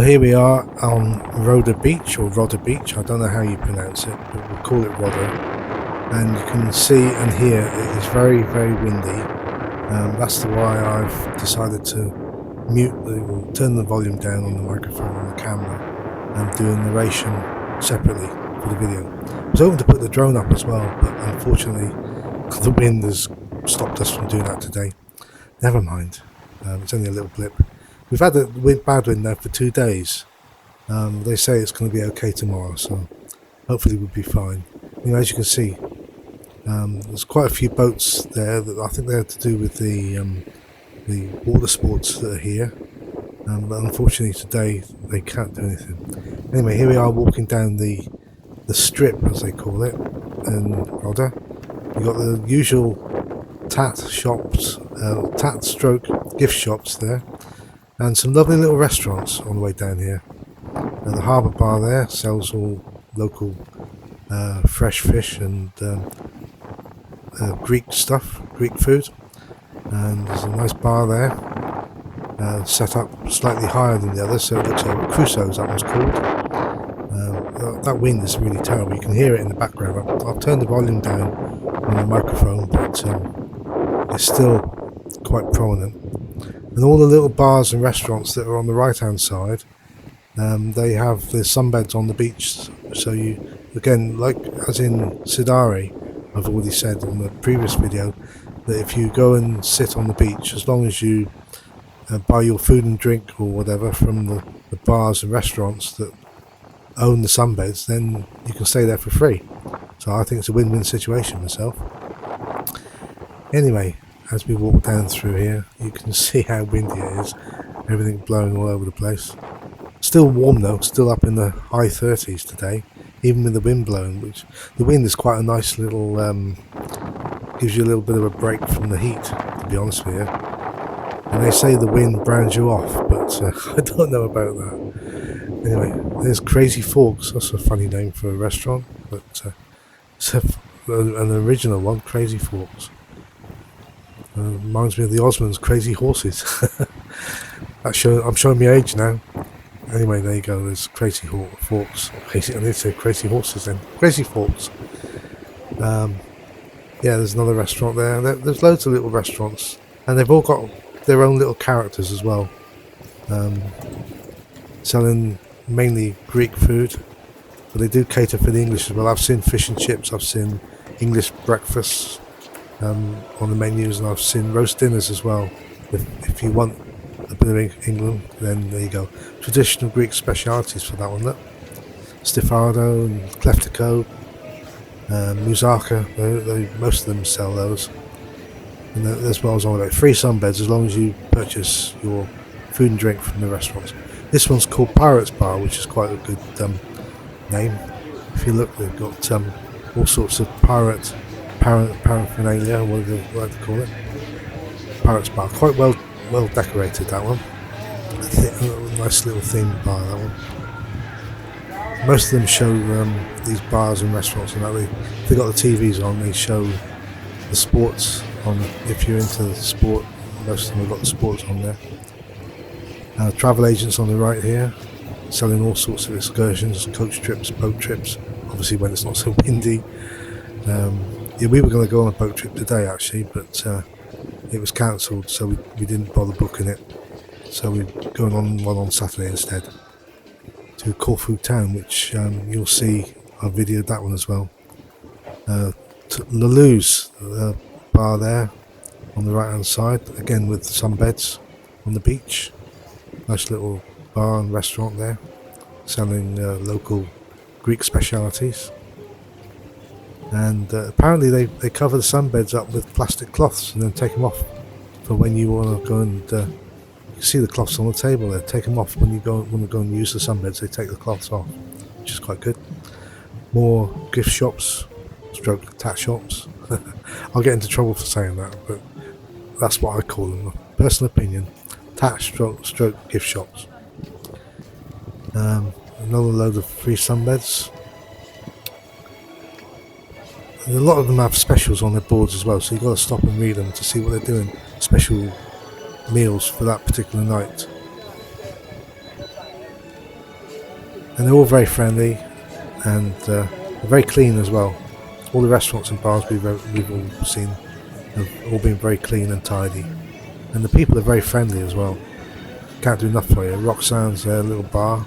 here we are on Roda Beach, or Roda Beach, I don't know how you pronounce it, but we'll call it Roda. And you can see and hear it is very, very windy. That's why I've decided to turn the volume down on the microphone on the camera and do a narration separately for the video. I was hoping to put the drone up as well, but unfortunately the wind has stopped us from doing that today. Never mind, it's only a little blip. We've had a bad wind now for 2 days. They say it's going to be okay tomorrow, so hopefully we'll be fine. Anyway, as you can see, there's quite a few boats there that I think they're to do with the water sports that are here. But unfortunately today they can't do anything. Anyway, here we are walking down the strip, as they call it, in Roda. You've got the usual tat shops, tat-stroke gift shops there, and some lovely little restaurants on the way down here. And the harbour bar there sells all local fresh fish and Greek stuff, Greek food. And there's a nice bar there, set up slightly higher than the others, so it looks like Crusoe's, that one's called. That wind is really terrible, you can hear it in the background. I'll turn the volume down on the microphone, but it's still quite prominent. And all the little bars and restaurants that are on the right hand side, they have the sunbeds on the beach, so you, again, like as in Sidari, I've already said on the previous video, that if you go and sit on the beach, as long as you buy your food and drink or whatever from the bars and restaurants that own the sunbeds, then you can stay there for free. So I think it's a win-win situation myself. Anyway, as we walk down through here, you can see how windy it is, everything blowing all over the place. Still warm though, still up in the high 30s today, even with the wind blowing, which the wind is quite a nice little, gives you a little bit of a break from the heat, to be honest with you. And they say the wind browns you off, but I don't know about that. Anyway, there's Crazy Forks, that's a funny name for a restaurant, but it's an original one, Crazy Forks. Reminds me of the Osmonds' Crazy Horses. I'm showing my age now. Anyway, there you go, there's Crazy Forks. I need to say Crazy Horses then. Crazy Forks. Yeah, there's another restaurant there. There's loads of little restaurants, and they've all got their own little characters as well. Selling mainly Greek food, but they do cater for the English as well. I've seen fish and chips, I've seen English breakfasts on the menus, and I've seen roast dinners as well. If you want a bit of England, then there you go. Traditional Greek specialities for that one. Look, stifado and kleftiko, moussaka. Most of them sell those. And as well as all that, free sunbeds as long as you purchase your food and drink from the restaurants. This one's called Pirates Bar, which is quite a good name. If you look, they've got all sorts of paraphernalia, what do they like to call it? Pirates Bar, quite well decorated, that one. A nice little themed bar, that one. Most of them show these bars and restaurants and that. They've got the TVs on, they show the sports on. If you're into the sport, most of them have got the sports on there. Travel agents on the right here, selling all sorts of excursions, coach trips, boat trips, obviously when it's not so windy. Yeah, we were going to go on a boat trip today actually, but it was cancelled, so we didn't bother booking it. So we're going on one on Saturday instead to Corfu town, which you'll see. I videoed that one as well. Lalou's bar there on the right hand side, again with some beds on the beach. Nice little bar and restaurant there, selling local Greek specialities. And apparently they cover the sunbeds up with plastic cloths and then take them off for when you want to go and you see the cloths on the table there. Take them off when you want to go and use the sunbeds. They take the cloths off, which is quite good. More gift shops, stroke tat shops. I'll get into trouble for saying that, but that's what I call them. Personal opinion. Tat stroke gift shops. Another load of free sunbeds. And a lot of them have specials on their boards as well, so you've got to stop and read them to see what they're doing. Special meals for that particular night. and they're all very friendly, and they're very clean as well. All the restaurants and bars we've all seen have all been very clean and tidy, and the people are very friendly as well. Can't do enough for you. Roxanne's a little bar.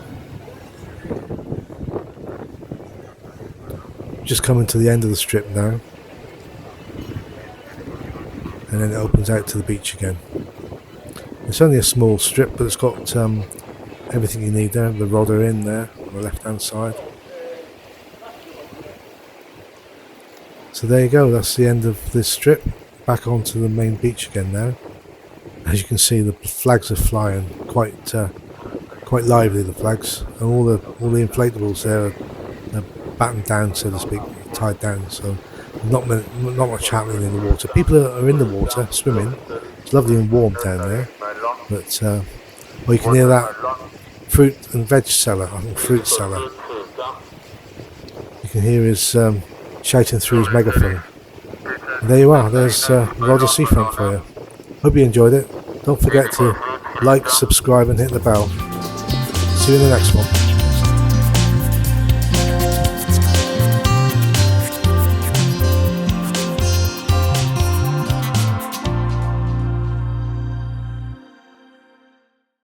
Just coming to the end of the strip now, and then it opens out to the beach again. It's only a small strip, but it's got everything you need there. The Roda Inn there on the left hand side. So there you go, that's the end of this strip. Back onto the main beach again now. As you can see, the flags are flying quite lively, the flags, and all the inflatables there are battened down, so to speak, tied down, so not much happening in the water. People are in the water swimming. It's lovely and warm down there, but well, you can hear that fruit and veg seller, I think fruit seller. You can hear his shouting through his megaphone. And there you are, there's Roda Seafront for you. Hope you enjoyed it. Don't forget to like, subscribe and hit the bell. See you in the next one.